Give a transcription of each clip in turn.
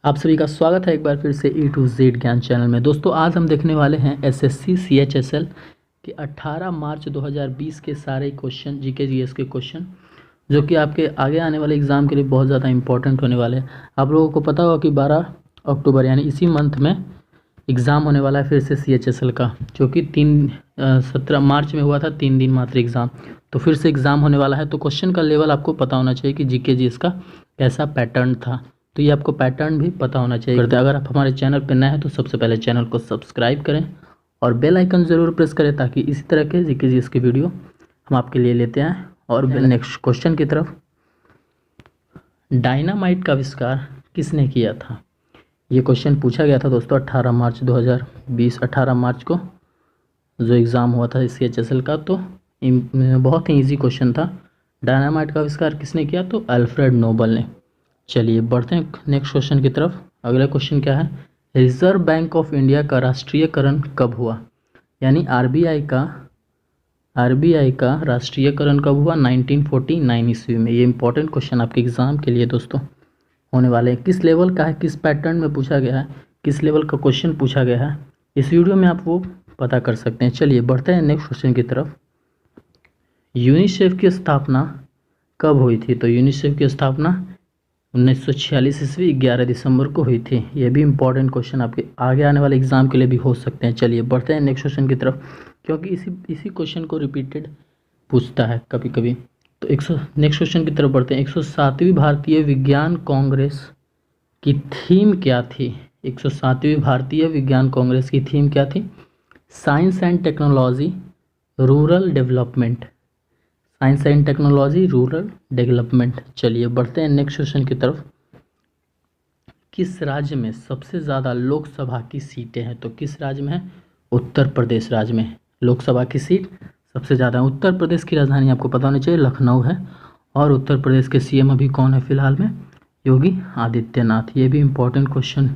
आप सभी का स्वागत है एक बार फिर से E to Z ज्ञान चैनल में। दोस्तों आज हम देखने वाले हैं एसएससी CHSL के 18 मार्च 2020 के सारे क्वेश्चन जीके जीएस के क्वेश्चन जो कि आपके आगे आने वाले एग्ज़ाम के लिए बहुत ज़्यादा इंपॉर्टेंट होने वाले हैं। आप लोगों को पता होगा कि 12 अक्टूबर यानी इसी मंथ में एग्ज़ाम होने वाला है फिर से CHSL का, जो कि 17 मार्च में हुआ था, 3 दिन मात्र एग्ज़ाम। तो फिर से एग्ज़ाम होने वाला है, तो क्वेश्चन का लेवल आपको पता होना चाहिए कि जीके जीएस का कैसा पैटर्न था। तो ये आपको पैटर्न भी पता होना चाहिए। अगर आप हमारे चैनल पर नए हैं तो सबसे पहले चैनल को सब्सक्राइब करें और बेल आइकन ज़रूर प्रेस करें ताकि इसी तरह के जीके जीएस की वीडियो हम आपके लिए लेते हैं। और नेक्स्ट क्वेश्चन की तरफ, डायनामाइट का आविष्कार किसने किया था? ये क्वेश्चन पूछा गया था दोस्तों 18 मार्च 2020, 18 मार्च को जो एग्ज़ाम हुआ था CHSL का। तो बहुत ही ईजी क्वेश्चन था। डायनामाइट का आविष्कार किसने किया? तो अल्फ्रेड नोबल ने। चलिए बढ़ते हैं नेक्स्ट क्वेश्चन की तरफ। अगला क्वेश्चन क्या है? रिजर्व बैंक ऑफ इंडिया का राष्ट्रीयकरण कब हुआ? यानी आरबीआई का राष्ट्रीयकरण कब हुआ? 1949 ईस्वी में। ये इंपॉर्टेंट क्वेश्चन आपके एग्ज़ाम के लिए दोस्तों होने वाले हैं। किस लेवल का है, किस पैटर्न में पूछा गया है, किस लेवल का क्वेश्चन पूछा गया है, इस वीडियो में आप वो पता कर सकते हैं। चलिए बढ़ते हैं नेक्स्ट क्वेश्चन की तरफ। यूनिसेफ की स्थापना कब हुई थी? तो यूनिसेफ की स्थापना 1946 ईस्वी 11 दिसंबर को हुई थी। ये भी इंपॉर्टेंट क्वेश्चन आपके आगे आने वाले एग्जाम के लिए भी हो सकते हैं। चलिए बढ़ते हैं नेक्स्ट क्वेश्चन की तरफ, क्योंकि इसी क्वेश्चन को रिपीटेड पूछता है कभी कभी। तो नेक्स्ट क्वेश्चन की तरफ बढ़ते हैं। 107वीं भारतीय विज्ञान कांग्रेस की थीम क्या थी? 107वीं भारतीय विज्ञान कांग्रेस की थीम क्या थी? Science and technology rural development. Science and technology rural development. चलिए बढ़ते हैं नेक्स्ट क्वेश्चन की तरफ। किस राज्य में सबसे ज़्यादा लोकसभा की सीटें हैं? तो किस राज्य में है? उत्तर प्रदेश राज्य में लोकसभा की सीट सबसे ज़्यादा है। उत्तर प्रदेश की राजधानी आपको पता होनी चाहिए लखनऊ है। और उत्तर प्रदेश के CM अभी कौन है फिलहाल में? योगी आदित्यनाथ। ये भी इम्पोर्टेंट क्वेश्चन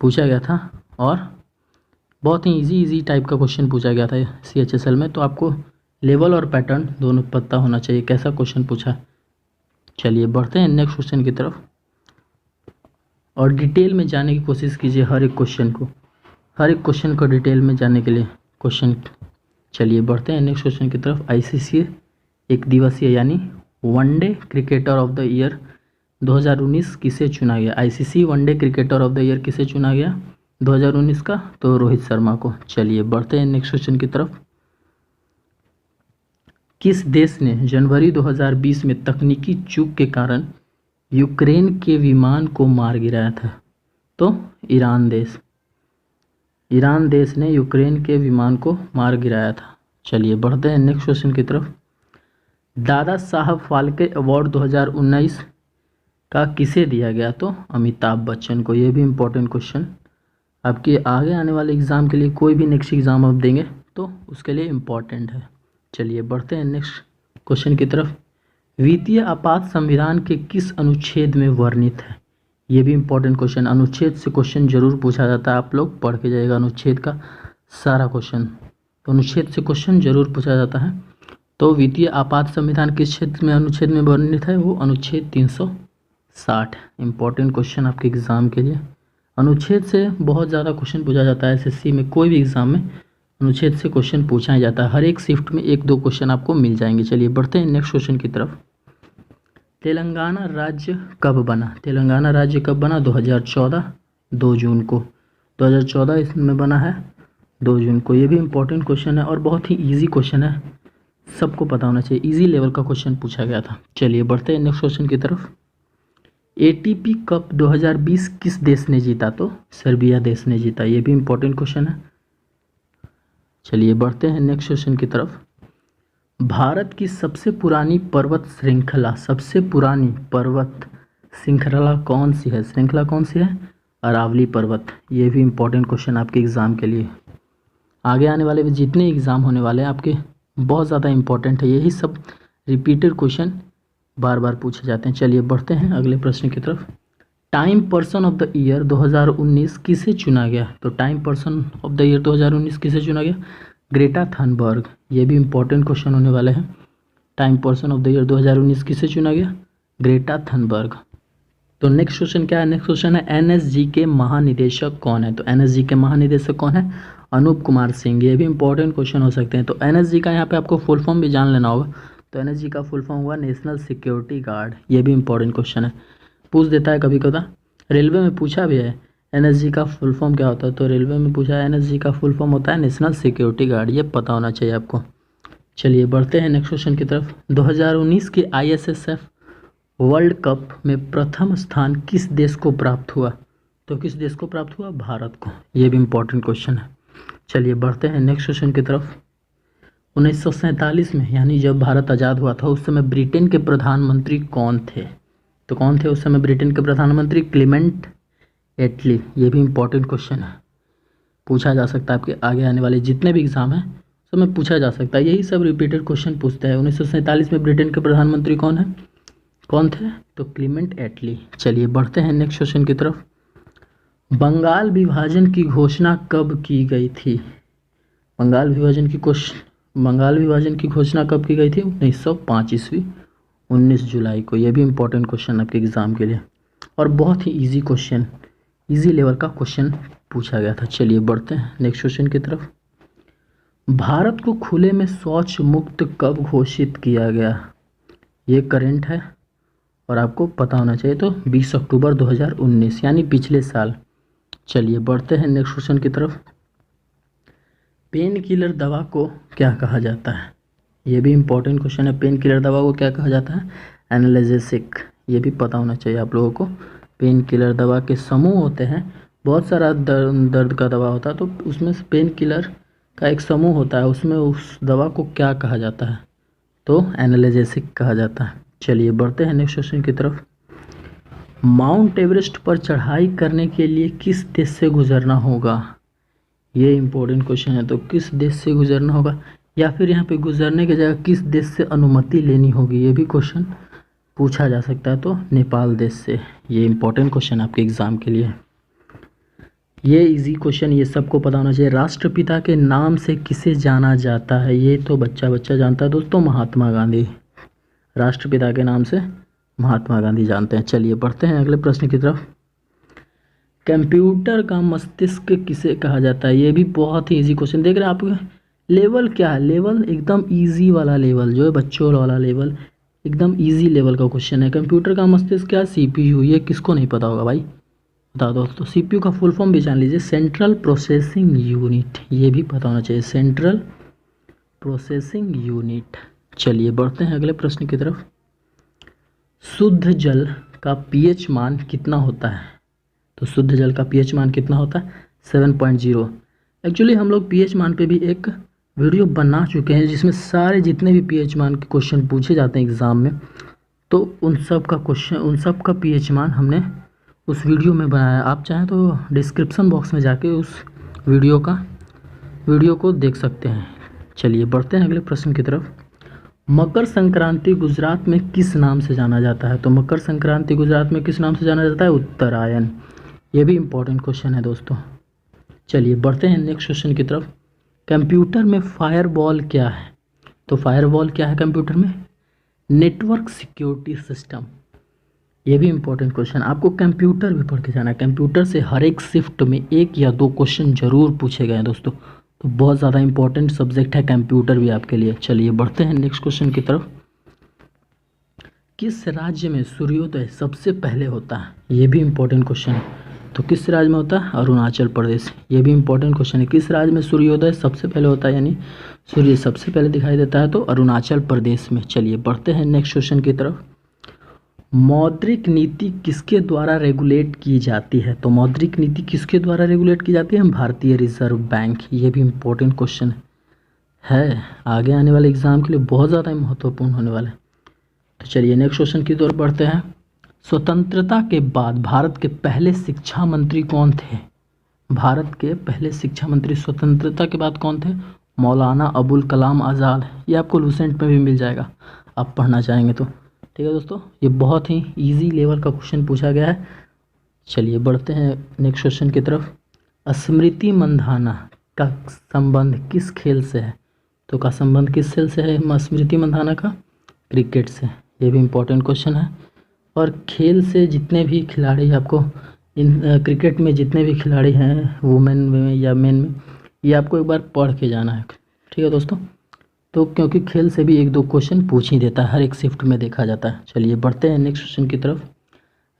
पूछा गया था और बहुत ही इजी टाइप का क्वेश्चन पूछा गया था CHSL में। तो आपको लेवल और पैटर्न दोनों पता होना चाहिए कैसा क्वेश्चन पूछा। चलिए बढ़ते हैं नेक्स्ट क्वेश्चन की तरफ और डिटेल में जाने की कोशिश कीजिए हर एक क्वेश्चन को डिटेल में जानने के लिए क्वेश्चन। चलिए बढ़ते हैं नेक्स्ट क्वेश्चन की तरफ। ICC एक दिवसीय यानी one day cricketer of the year 2019 किसे चुना गया? ICC one day cricketer of the year किसे चुना गया 2019 का? तो रोहित शर्मा को। चलिए बढ़ते हैं नेक्स्ट क्वेश्चन की तरफ। किस देश ने जनवरी 2020 में तकनीकी चूक के कारण यूक्रेन के विमान को मार गिराया था? तो ईरान देश ने यूक्रेन के विमान को मार गिराया था। चलिए बढ़ते हैं नेक्स्ट क्वेश्चन की तरफ। दादा साहब फाल्के अवार्ड 2019 का किसे दिया गया? तो अमिताभ बच्चन को। ये भी इम्पोर्टेंट क्वेश्चन आपके आगे आने वाले एग्ज़ाम के लिए, कोई भी नेक्स्ट एग्ज़ाम आप देंगे तो उसके लिए इम्पोर्टेंट है। चलिए बढ़ते हैं नेक्स्ट क्वेश्चन की तरफ। वित्तीय आपात संविधान के किस अनुच्छेद में वर्णित है? ये भी इम्पोर्टेंट क्वेश्चन, अनुच्छेद से क्वेश्चन जरूर पूछा जाता है। आप लोग पढ़ के जाइएगा अनुच्छेद का सारा क्वेश्चन, तो अनुच्छेद से क्वेश्चन जरूर पूछा जाता है। तो वित्तीय आपात संविधान किस क्षेत्र में अनुच्छेद में वर्णित है? वो अनुच्छेद 360। इम्पोर्टेंट क्वेश्चन आपके एग्ज़ाम के लिए। अनुच्छेद से बहुत ज़्यादा क्वेश्चन पूछा जाता है SSC में, कोई भी एग्ज़ाम में अनुच्छेद से क्वेश्चन पूछा ही जाता है। हर एक शिफ्ट में 1-2 क्वेश्चन आपको मिल जाएंगे। चलिए बढ़ते हैं नेक्स्ट क्वेश्चन की तरफ। तेलंगाना राज्य कब बना? तेलंगाना राज्य कब बना? 2014 2 जून को। 2014 इसमें बना है 2 जून को। ये भी इम्पोर्टेंट क्वेश्चन है और बहुत ही ईजी क्वेश्चन है, सबको पता होना चाहिए। ईजी लेवल का क्वेश्चन पूछा गया था। चलिए बढ़ते हैं नेक्स्ट क्वेश्चन की तरफ। ATP कप 2020 किस देश ने जीता? तो सर्बिया देश ने जीता। ये भी इम्पोर्टेंट क्वेश्चन है। चलिए बढ़ते हैं नेक्स्ट क्वेश्चन की तरफ। भारत की सबसे पुरानी पर्वत श्रृंखला कौन सी है? श्रृंखला कौन सी है? अरावली पर्वत। ये भी इम्पोर्टेंट क्वेश्चन आपके एग्ज़ाम के लिए, आगे आने वाले जितने एग्ज़ाम होने वाले हैं आपके बहुत ज़्यादा इम्पोर्टेंट है। यही सब रिपीटेड क्वेश्चन बार बार पूछे जाते हैं। चलिए बढ़ते हैं अगले प्रश्न की तरफ। Time person of the year 2019 किसे चुना गया? तो time person of the year 2019 किसे चुना गया? Greta Thunberg. ये भी इम्पोर्टेंट क्वेश्चन होने वाले हैं। Time person of the year 2019 किसे चुना गया? Greta Thunberg. तो नेक्स्ट क्वेश्चन क्या है? नेक्स्ट क्वेश्चन है एनएसजी के महानिदेशक कौन है? तो एनएसजी के महानिदेशक कौन है? अनूप कुमार सिंह। ये भी इंपॉर्टेंट क्वेश्चन हो सकते हैं। तो एनएसजी का यहाँ पे आपको फुल फॉर्म भी जान लेना होगा। तो एनएसजी का फुल फॉर्म हुआ नेशनल सिक्योरिटी गार्ड। ये भी इंपॉर्टेंट क्वेश्चन है, पूछ देता है कभी कभी। रेलवे में पूछा भी है एनएसजी का फुल फॉर्म क्या होता है, तो रेलवे में पूछा है एनएसजी का फुल फॉर्म होता है नेशनल सिक्योरिटी गार्ड। ये पता होना चाहिए आपको। चलिए बढ़ते हैं नेक्स्ट क्वेश्चन की तरफ। 2019 के आईएसएसएफ वर्ल्ड कप में प्रथम स्थान किस देश को प्राप्त हुआ? तो किस देश को प्राप्त हुआ? भारत को। ये भी इंपॉर्टेंट क्वेश्चन है। चलिए बढ़ते हैं नेक्स्ट क्वेश्चन की तरफ। 1947 में यानी जब भारत आज़ाद हुआ था उस समय ब्रिटेन के प्रधानमंत्री कौन थे? तो कौन थे उस समय ब्रिटेन के प्रधानमंत्री? क्लेमेंट एटली। ये भी इंपॉर्टेंट क्वेश्चन है, पूछा जा सकता है आपके आगे आने वाले जितने भी एग्जाम हैं सब में पूछा जा सकता है। यही सब रिपीटेड क्वेश्चन पूछते हैं। 1947 में ब्रिटेन के प्रधानमंत्री कौन थे? तो क्लेमेंट एटली। चलिए बढ़ते हैं नेक्स्ट क्वेश्चन की तरफ। बंगाल विभाजन की घोषणा कब की गई थी? बंगाल विभाजन की घोषणा कब की गई थी? 1905 ईस्वी 19 जुलाई को। ये भी इंपॉर्टेंट क्वेश्चन आपके एग्जाम के लिए और बहुत ही इजी क्वेश्चन, इजी लेवल का क्वेश्चन पूछा गया था। चलिए बढ़ते हैं नेक्स्ट क्वेश्चन की तरफ। भारत को खुले में शौच मुक्त कब घोषित किया गया? ये करेंट है और आपको पता होना चाहिए। तो 20 अक्टूबर 2019 यानी पिछले साल। चलिए बढ़ते हैं नेक्स्ट क्वेश्चन की तरफ। पेन किलर दवा को क्या कहा जाता है? ये भी इंपॉर्टेंट क्वेश्चन है। पेन किलर दवा को क्या कहा जाता है? एनाल्जेसिक। ये भी पता होना चाहिए आप लोगों को। पेन किलर दवा के समूह होते हैं, बहुत सारा दर्द का दवा होता है, तो उसमें से पेन किलर का एक समूह होता है, उसमें उस दवा को क्या कहा जाता है? तो एनाल्जेसिक कहा जाता है। चलिए बढ़ते हैं नेक्स्ट क्वेश्चन की तरफ। माउंट एवरेस्ट पर चढ़ाई करने के लिए किस देश से गुजरना होगा? ये इंपॉर्टेंट क्वेश्चन है। तो किस देश से गुजरना होगा, या फिर यहाँ पे गुजरने की जगह किस देश से अनुमति लेनी होगी? ये भी क्वेश्चन पूछा जा सकता है। तो नेपाल देश से। ये इंपॉर्टेंट क्वेश्चन आपके एग्जाम के लिए। ये इजी क्वेश्चन, ये सबको पता होना चाहिए। राष्ट्रपिता के नाम से किसे जाना जाता है? ये तो बच्चा जानता है दोस्तों, महात्मा गांधी। राष्ट्रपिता के नाम से महात्मा गांधी जानते हैं। चलिए बढ़ते हैं अगले प्रश्न की तरफ। कंप्यूटर का मस्तिष्क किसे कहा जाता है? ये भी बहुत ही इजी क्वेश्चन। देख रहे हैं आप लेवल क्या है? लेवल एकदम इजी वाला लेवल, जो है बच्चों वाला लेवल, एकदम इजी लेवल का क्वेश्चन है। कंप्यूटर का मस्तिष्क क्या? सीपीयू। ये किसको नहीं पता होगा भाई, बता दो दोस्तों। सीपीयू का फुल फॉर्म भी जान लीजिए, सेंट्रल प्रोसेसिंग यूनिट। ये भी पता होना चाहिए, सेंट्रल प्रोसेसिंग यूनिट। चलिए बढ़ते हैं अगले प्रश्न की तरफ। शुद्ध जल का पीएच मान कितना होता है? तो शुद्ध जल का पीएच मान कितना होता है? 7.0। एक्चुअली हम लोग पीएच मान पे भी एक वीडियो बना चुके हैं जिसमें सारे जितने भी पीएच मान के क्वेश्चन पूछे जाते हैं एग्ज़ाम में, तो उन सब का पीएच मान हमने उस वीडियो में बनाया। आप चाहें तो डिस्क्रिप्शन बॉक्स में जाके उस वीडियो को देख सकते हैं। चलिए बढ़ते हैं अगले प्रश्न की तरफ। मकर संक्रांति गुजरात में किस नाम से जाना जाता है? तो मकर संक्रांति गुजरात में किस नाम से जाना जाता है? उत्तरायण। ये भी इंपॉर्टेंट क्वेश्चन है दोस्तों। चलिए बढ़ते हैं नेक्स्ट क्वेश्चन की तरफ। कंप्यूटर में फायरवॉल क्या है? तो फायरवॉल क्या है कंप्यूटर में? Network security system. ये भी इंपॉर्टेंट क्वेश्चन, आपको कंप्यूटर भी पढ़ के जाना है। कंप्यूटर से हर एक शिफ्ट में 1 या 2 क्वेश्चन जरूर पूछे गए हैं दोस्तों, तो बहुत ज़्यादा इंपॉर्टेंट सब्जेक्ट है कंप्यूटर भी आपके लिए। चलिए बढ़ते हैं नेक्स्ट क्वेश्चन की तरफ। किस राज्य में सूर्योदय सबसे पहले होता है? ये भी इंपॉर्टेंट क्वेश्चन है। तो किस राज्य में होता है? अरुणाचल प्रदेश। ये भी इंपॉर्टेंट क्वेश्चन है। किस राज्य में सूर्योदय सबसे पहले होता है, यानी सूर्य सबसे पहले दिखाई देता है? तो अरुणाचल प्रदेश में। चलिए बढ़ते हैं नेक्स्ट क्वेश्चन की तरफ। मौद्रिक नीति किसके द्वारा रेगुलेट की जाती है? तो मौद्रिक नीति किसके द्वारा रेगुलेट की जाती है? भारतीय रिजर्व बैंक। ये भी इंपॉर्टेंट क्वेश्चन है, आगे आने वाले एग्जाम के लिए बहुत ज़्यादा महत्वपूर्ण होने वाला है। तो चलिए नेक्स्ट क्वेश्चन की ओर बढ़ते हैं। स्वतंत्रता के बाद भारत के पहले शिक्षा मंत्री कौन थे? भारत के पहले शिक्षा मंत्री स्वतंत्रता के बाद कौन थे? मौलाना अबुल कलाम आज़ाद। ये आपको लूसेंट में भी मिल जाएगा, आप पढ़ना चाहेंगे तो। ठीक है दोस्तों, ये बहुत ही इजी लेवल का क्वेश्चन पूछा गया है। चलिए बढ़ते हैं नेक्स्ट क्वेश्चन की तरफ। स्मृति मंधाना का संबंध किस खेल से है? तो का संबंध किस खेल से है स्मृति मंधाना का? क्रिकेट से। ये भी इंपॉर्टेंट क्वेश्चन है। और खेल से जितने भी खिलाड़ी आपको इन क्रिकेट में जितने भी खिलाड़ी हैं वुमेन में या मेन में, ये आपको एक बार पढ़ के जाना है, ठीक है दोस्तों। तो क्योंकि खेल से भी 1-2 क्वेश्चन पूछ ही देता है, हर एक शिफ्ट में देखा जाता है। चलिए बढ़ते हैं नेक्स्ट क्वेश्चन की तरफ।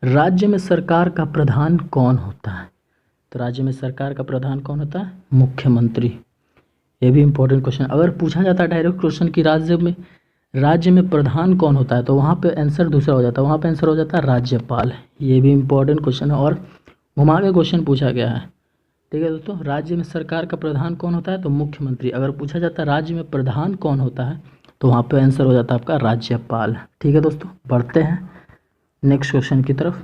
राज्य में सरकार का प्रधान कौन होता है? तो राज्य में सरकार का प्रधान कौन होता है? मुख्यमंत्री। ये भी इम्पोर्टेंट क्वेश्चन, अगर पूछा जाता है डायरेक्ट क्वेश्चन कि राज्य में प्रधान कौन होता है, तो वहाँ पे आंसर दूसरा हो जाता है, वहाँ पे आंसर हो जाता है राज्यपाल। ये भी इम्पोर्टेंट क्वेश्चन है और घुमा के क्वेश्चन पूछा गया है, ठीक है दोस्तों। राज्य में सरकार का प्रधान कौन होता है? तो मुख्यमंत्री। अगर पूछा जाता है राज्य में प्रधान कौन होता है, तो वहाँ पे आंसर हो जाता है आपका राज्यपाल, ठीक है दोस्तों। बढ़ते हैं नेक्स्ट क्वेश्चन की तरफ।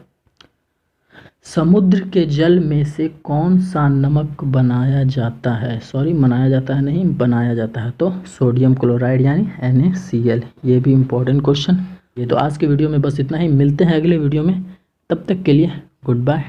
समुद्र के जल में से कौन सा नमक बनाया जाता है? मनाया जाता है नहीं, बनाया जाता है। तो सोडियम क्लोराइड यानी NaCl। ये भी इम्पोर्टेंट क्वेश्चन। ये तो आज के वीडियो में बस इतना ही, मिलते हैं अगले वीडियो में, तब तक के लिए गुड बाय।